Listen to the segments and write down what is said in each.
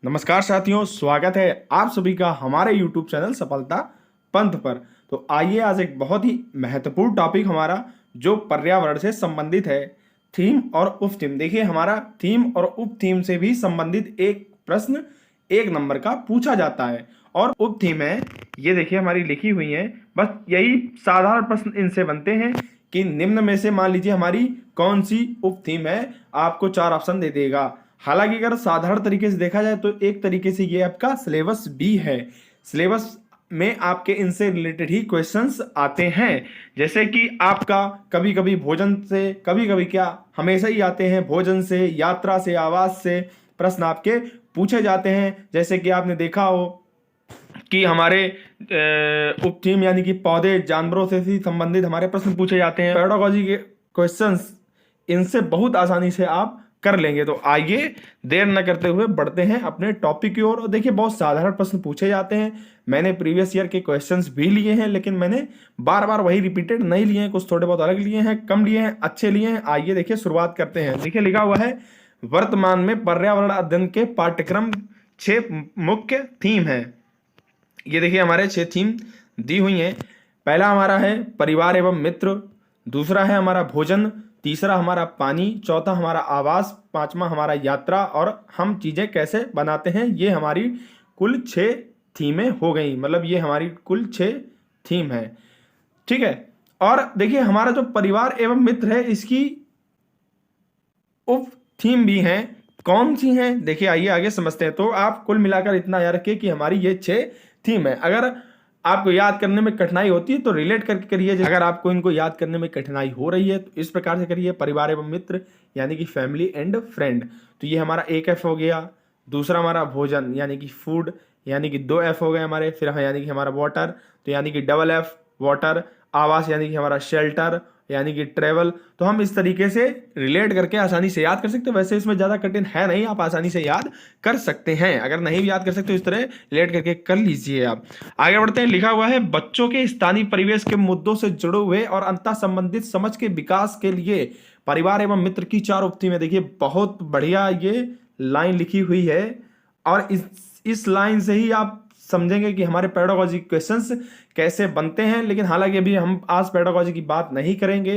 नमस्कार साथियों, स्वागत है आप सभी का हमारे YouTube चैनल सफलता पंथ पर। तो आइए आज एक बहुत ही महत्वपूर्ण टॉपिक हमारा जो पर्यावरण से संबंधित है, थीम और उप थीम। देखिए हमारा थीम और उप थीम से भी संबंधित एक प्रश्न 1 नंबर का पूछा जाता है और उप थीम है ये देखिए हमारी लिखी हुई है। बस यही साधारण प्रश्न इनसे बनते हैं कि निम्न में से मान लीजिए हमारी कौन सी उप थीम है, आपको 4 ऑप्शन दे देगा। हालांकि अगर साधारण तरीके से देखा जाए तो एक तरीके से ये आपका सिलेबस बी है। सिलेबस में आपके इनसे रिलेटेड ही क्वेश्चंस आते हैं, जैसे कि आपका कभी कभी भोजन से, कभी कभी क्या हमेशा ही आते हैं भोजन से, यात्रा से, आवास से प्रश्न आपके पूछे जाते हैं। जैसे कि आपने देखा हो कि हमारे उप थीम यानी कि पौधे जानवरों से ही संबंधित हमारे प्रश्न पूछे जाते हैं। पेडागोजी के क्वेश्चंस इनसे बहुत आसानी से आप कर लेंगे। तो आइए देर न करते हुए बढ़ते हैं अपने टॉपिक की ओर। और देखिए बहुत साधारण प्रश्न पूछे जाते हैं। मैंने प्रीवियस ईयर के क्वेश्चंस भी लिए हैं, लेकिन मैंने बार बार वही रिपीटेड नहीं लिए हैं, कुछ थोड़े बहुत अलग लिए हैं, कम लिए हैं, अच्छे लिए हैं। आइए देखिए शुरुआत करते हैं। देखिए लिखा हुआ है वर्तमान में पर्यावरण अध्ययन के पाठ्यक्रम 6 मुख्य थीम है। ये देखिए हमारे 6 थीम दी हुई हैं। पहला हमारा है परिवार एवं मित्र, दूसरा है हमारा भोजन, तीसरा हमारा पानी, चौथा हमारा आवास, पांचवा हमारा यात्रा और हम चीजें कैसे बनाते हैं। ये हमारी कुल 6 थीमें हो गई, मतलब ये हमारी कुल 6 थीम है। ठीक है। और देखिए हमारा जो परिवार एवं मित्र है इसकी उप थीम भी हैं। कौन सी हैं देखिए आइए आगे समझते हैं। तो आप कुल मिलाकर इतना याद रखिए कि हमारी ये 6 थीम है। अगर आपको याद करने में कठिनाई होती है तो रिलेट करके करिए। अगर आपको इनको याद करने में कठिनाई हो रही है तो इस प्रकार से करिए, परिवार एवं मित्र यानी कि फैमिली एंड फ्रेंड। तो ये हमारा एक एफ हो गया। दूसरा हमारा भोजन यानी कि फूड, यानी कि 2 एफ हो गए हमारे। फिर यानी कि हमारा वाटर, तो यानी कि डबल एफ वाटर। आवास यानी कि हमारा शेल्टर, यानी कि ट्रेवल। तो हम इस तरीके से रिलेट करके आसानी से याद कर सकते हैं। वैसे इसमें ज़्यादा कठिन है नहीं, आप आसानी से याद कर सकते हैं। अगर नहीं भी याद कर सकते तो इस तरह रिलेट करके कर लीजिए। आप आगे बढ़ते हैं। लिखा हुआ है बच्चों के स्थानीय परिवेश के मुद्दों से जुड़े हुए और अंतः संबंधित समझ के विकास के लिए परिवार एवं मित्र की 4 उक्ति में। देखिए बहुत बढ़िया ये लाइन लिखी हुई है और इस लाइन से ही आप समझेंगे कि हमारे पेडागोजी क्वेश्चंस कैसे बनते हैं। लेकिन हालांकि अभी हम आज पेडागोजी की बात नहीं करेंगे।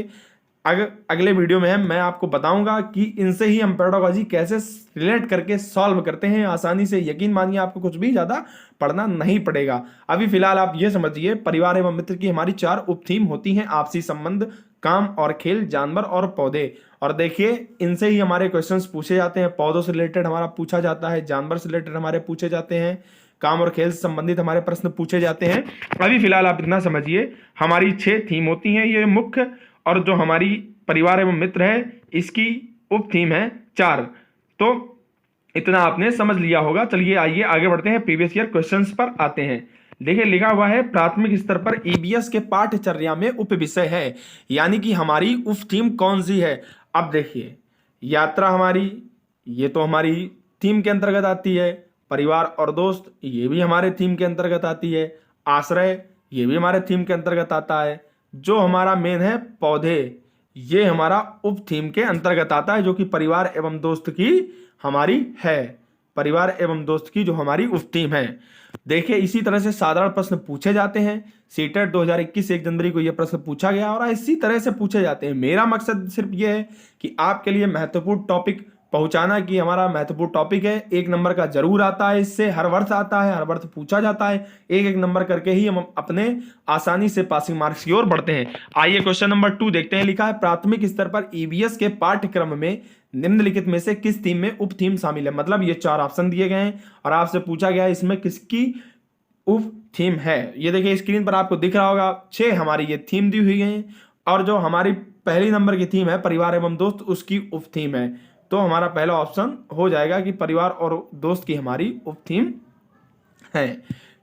अगले वीडियो में मैं आपको बताऊंगा कि इनसे ही हम पेडागोजी कैसे रिलेट करके सॉल्व करते हैं आसानी से। यकीन मानिए आपको कुछ भी ज़्यादा पढ़ना नहीं पड़ेगा। अभी फिलहाल आप ये समझिए परिवार एवं मित्र की हमारी 4 उप थीम होती हैं। आपसी संबंध, काम और खेल, जानवर और पौधे। और देखिए इनसे ही हमारे क्वेश्चंस पूछे जाते हैं। पौधों से रिलेटेड हमारा पूछा जाता है, जानवर से रिलेटेड हमारे पूछे जाते हैं, काम और खेल से संबंधित हमारे प्रश्न पूछे जाते हैं। अभी फिलहाल आप इतना समझिए हमारी 6 थीम होती हैं ये मुख्य, और जो हमारी परिवार एवं मित्र है इसकी उप थीम है 4। तो इतना आपने समझ लिया होगा। चलिए आइए आगे बढ़ते हैं, प्रीवियस ईयर क्वेश्चंस पर आते हैं। देखिए लिखा हुआ है प्राथमिक स्तर पर ईबीएस के पाठ्यचर्या में उप विषय है, यानी कि हमारी उप थीम कौन सी है। अब देखिए यात्रा हमारी, ये तो हमारी थीम के अंतर्गत आती है। परिवार और दोस्त ये भी हमारे थीम के अंतर्गत आती है। आश्रय ये भी हमारे थीम के अंतर्गत आता है। जो हमारा मेन है पौधे, ये हमारा उप थीम के अंतर्गत आता है, जो कि परिवार एवं दोस्त की हमारी है। परिवार एवं दोस्त की जो हमारी उप थीम है। देखिए इसी तरह से साधारण प्रश्न पूछे जाते हैं। सीटेट 2021 1 जनवरी को यह प्रश्न पूछा गया और इसी तरह से पूछे जाते हैं। मेरा मकसद सिर्फ यह है कि आपके लिए महत्वपूर्ण टॉपिक पहुंचाना, कि हमारा महत्वपूर्ण टॉपिक है। 1 नंबर का जरूर आता है, इससे हर वर्ष आता है, हर वर्ष पूछा जाता है। 1-1 नंबर करके ही हम अपने आसानी से पासिंग मार्क्स की ओर बढ़ते हैं। आइए क्वेश्चन नंबर 2 देखते हैं। लिखा है प्राथमिक स्तर पर ईबीएस के पाठ्यक्रम में निम्नलिखित में से किस थीम में उप थीम शामिल है। मतलब ये 4 ऑप्शन दिए गए हैं और आपसे पूछा गया है इसमें किसकी उप थीम है। ये देखिए स्क्रीन पर आपको दिख रहा होगा 6 हमारी ये थीम दी हुई है और जो हमारी पहली नंबर की थीम है परिवार एवं दोस्त, उसकी उप थीम है। तो हमारा पहला ऑप्शन हो जाएगा कि परिवार और दोस्त की हमारी उप थीम है।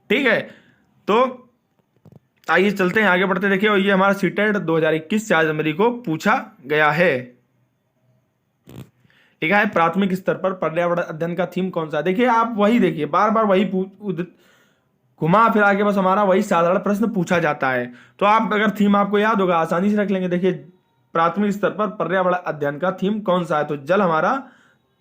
ठीक है, तो आइए चलते हैं आगे बढ़ते। देखिए और ये हमारा सीटेट 2021 4 जनवरी को पूछा गया है। लिखा है प्राथमिक स्तर पर पर्यावरण अध्ययन का थीम कौन सा है। देखिए आप वही देखिए बार बार वही घुमा फिरा के बस हमारा वही साधारण प्रश्न पूछा जाता है। तो आप अगर थीम आपको याद होगा आसानी से रख लेंगे। देखिए प्राथमिक स्तर पर पर्यावरण अध्ययन का थीम कौन सा है, तो जल हमारा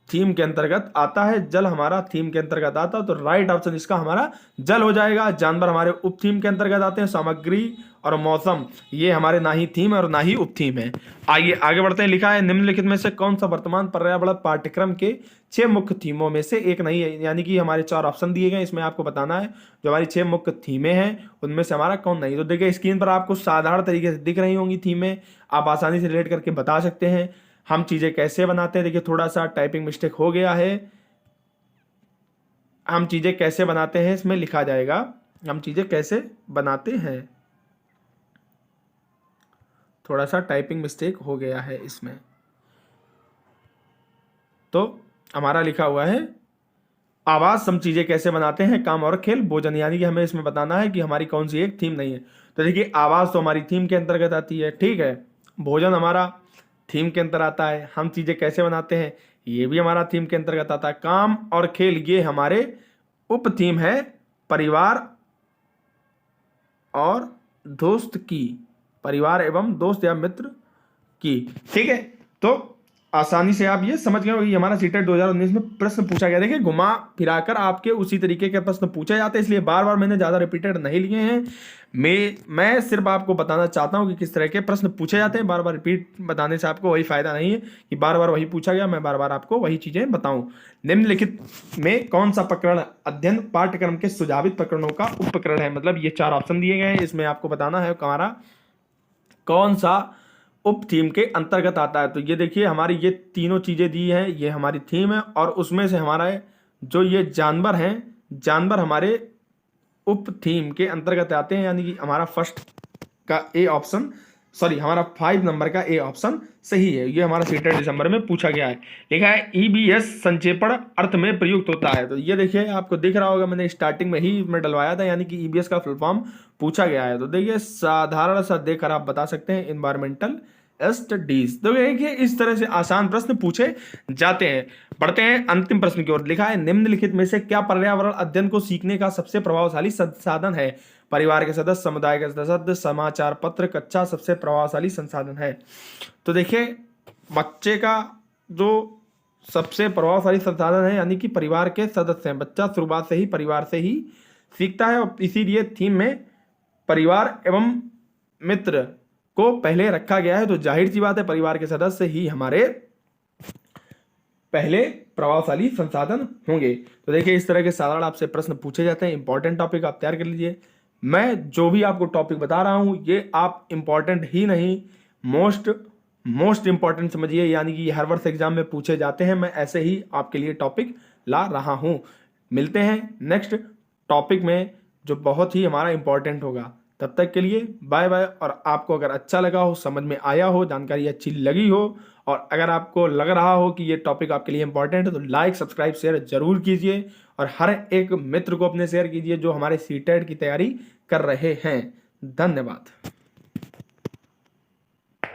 थीम के अंतर्गत आता है, जल हमारा थीम के अंतर्गत आता है, तो राइट ऑप्शन इसका हमारा जल हो जाएगा। जानवर हमारे उप थीम के अंतर्गत आते हैं। सामग्री और मौसम ये हमारे ना ही थीम है और ना ही उप थीम है। आइए आगे बढ़ते हैं। लिखा है निम्नलिखित में से कौन सा वर्तमान पर्यावरण पाठ्यक्रम के 6 मुख्य थीमों में से एक नहीं है, यानी कि हमारे 4 ऑप्शन दिए गए, इसमें आपको बताना है जो हमारी 6 मुख्य थीमें हैं उनमें से हमारा कौन नहीं। तो देखिए स्क्रीन पर आपको साधारण तरीके से दिख रही होंगी थीमें, आप आसानी से रिलेट करके बता सकते हैं। हम चीजें कैसे बनाते हैं, देखिए थोड़ा सा टाइपिंग मिस्टेक हो गया है। हम चीजें कैसे बनाते हैं इसमें लिखा जाएगा, हम चीजें कैसे बनाते हैं, थोड़ा सा टाइपिंग मिस्टेक हो गया है इसमें। तो हमारा लिखा हुआ है आवास, हम चीजें कैसे बनाते हैं, काम और खेल, भोजन, यानी कि हमें इसमें बताना है कि हमारी कौन सी एक थीम नहीं है। तो देखिए आवास तो हमारी थीम के अंतर्गत आती है, ठीक है। भोजन हमारा थीम के अंतर आता है। हम चीजें कैसे बनाते हैं ये भी हमारा थीम के अंतर्गत आता है। काम और खेल ये हमारे उप थीम है। परिवार और दोस्त की, परिवार एवं दोस्त या मित्र की, ठीक है। तो आसानी से आप ये समझ गए हो, ये हमारा सीटेट 2019 में प्रश्न पूछा गया। देखिए घुमा फिराकर आपके उसी तरीके के प्रश्न पूछे जाते हैं, इसलिए बार बार मैंने ज्यादा रिपीटेड नहीं लिए हैं। मैं सिर्फ आपको बताना चाहता हूं कि किस तरह के प्रश्न पूछे जाते हैं। बार बार रिपीट बताने से आपको वही फायदा नहीं है कि बार बार वही पूछा गया, मैं बार बार आपको वही चीजें बताऊं। निम्नलिखित में कौन सा प्रकरण अध्ययन पाठ्यक्रम के सुझावित प्रकरणों का उपप्रकरण है, मतलब ये 4 ऑप्शन दिए गए हैं, इसमें आपको बताना है हमारा कौन सा उप थीम के अंतर्गत आता है। तो ये देखिए हमारी ये तीनों चीजें दी हैं, ये हमारी थीम है, और उसमें से हमारा जो ये जानवर हैं, जानवर हमारे उप थीम के अंतर्गत आते हैं, यानी कि हमारा फर्स्ट का ए ऑप्शन, सॉरी हमारा 5 नंबर का ए ऑप्शन सही है। ये हमारा सीटेट दिसंबर में पूछा गया है। लिखा है ईबीएस संक्षेपण अर्थ में प्रयुक्त होता है। तो ये देखिए आपको दिख रहा होगा, मैंने स्टार्टिंग में ही मैं डलवाया था, यानी कि ईबीएस का फुल फॉर्म पूछा गया है। तो देखिए साधारण सा देखकर आप बता सकते हैं, इन्वायरमेंटल स्टडीज। तो देखिए इस तरह से आसान प्रश्न पूछे जाते हैं। बढ़ते हैं अंतिम प्रश्न की ओर। लिखा है निम्नलिखित में से क्या पर्यावरण अध्ययन को सीखने का सबसे प्रभावशाली संसाधन है। परिवार के सदस्य, समुदाय के सदस्य, समाचार पत्र, कक्षा सबसे प्रभावशाली संसाधन है। तो देखिए बच्चे का जो सबसे प्रभावशाली संसाधन है, यानी कि परिवार के सदस्य हैं। बच्चा शुरुआत से ही परिवार से ही सीखता है, और इसीलिए थीम में परिवार एवं मित्र को पहले रखा गया है। तो जाहिर सी बात है परिवार के सदस्य ही हमारे पहले प्रभावशाली संसाधन होंगे। तो देखिए इस तरह के साधारण आपसे प्रश्न पूछे जाते हैं। इंपॉर्टेंट टॉपिक आप तैयार कर लीजिए। मैं जो भी आपको टॉपिक बता रहा हूं ये आप इंपॉर्टेंट ही नहीं, मोस्ट इंपॉर्टेंट समझिए, यानी कि हर वर्ष एग्जाम में पूछे जाते हैं। मैं ऐसे ही आपके लिए टॉपिक ला रहा हूं। मिलते हैं नेक्स्ट टॉपिक में जो बहुत ही हमारा इंपॉर्टेंट होगा। तब तक के लिए बाय बाय। और आपको अगर अच्छा लगा हो, समझ में आया हो, जानकारी अच्छी लगी हो, और अगर आपको लग रहा हो कि ये टॉपिक आपके लिए इंपॉर्टेंट है, तो लाइक सब्सक्राइब शेयर जरूर कीजिए, और हर एक मित्र को अपने शेयर कीजिए जो हमारे सीटेट की तैयारी कर रहे हैं। धन्यवाद।